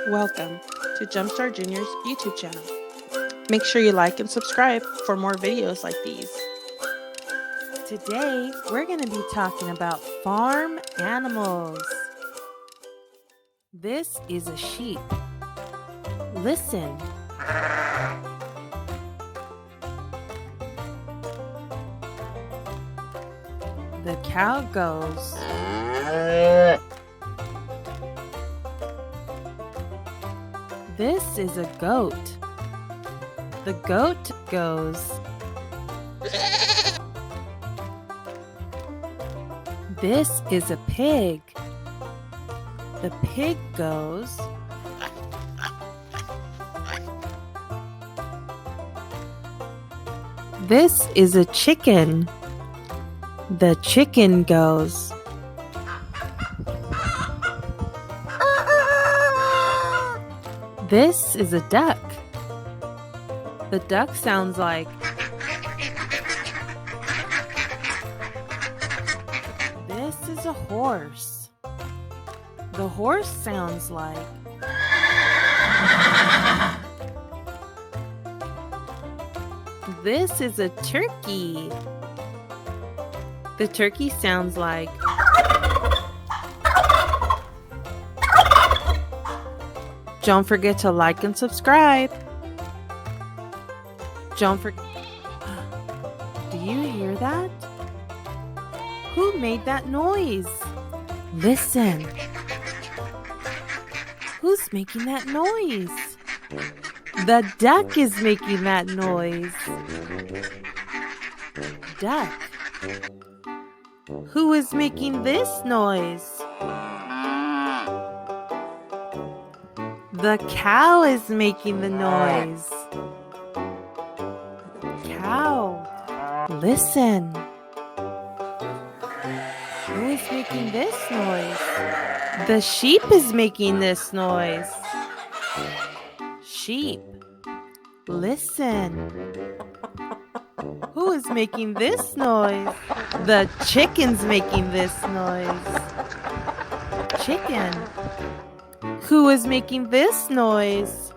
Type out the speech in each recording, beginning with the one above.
Welcome to Jumpstart Junior's YouTube channel. Make sure you like and subscribe for more videos like these. Today, we're going to be talking about farm animals. This is a sheep. Listen. The cow goes. This is a goat. The goat goes. This is a pig. The pig goes. This is a chicken. The chicken goes. This is a duck. The duck sounds like. This is a horse. The horse sounds like. This is a turkey. The turkey sounds like. Don't forget to like and subscribe. Don't forget. Do you hear that? Who made that noise? Listen. Who's making that noise? The duck is making that noise. Duck. Who is making this noise? The cow is making the noise. Cow. Listen. Who is making this noise? The sheep is making this noise. Sheep. Listen. Who is making this noise? The chicken's making this noise. Chicken. Who is making this noise?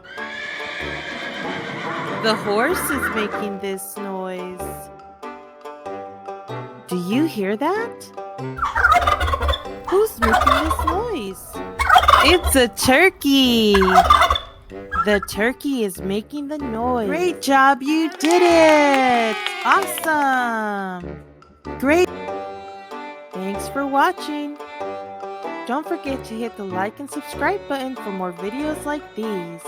The horse is making this noise. Do you hear that? Who's making this noise? It's a turkey. The turkey is making the noise. Great job, you did it! Awesome! Great! Thanks for watching. Don't forget to hit the like and subscribe button for more videos like these.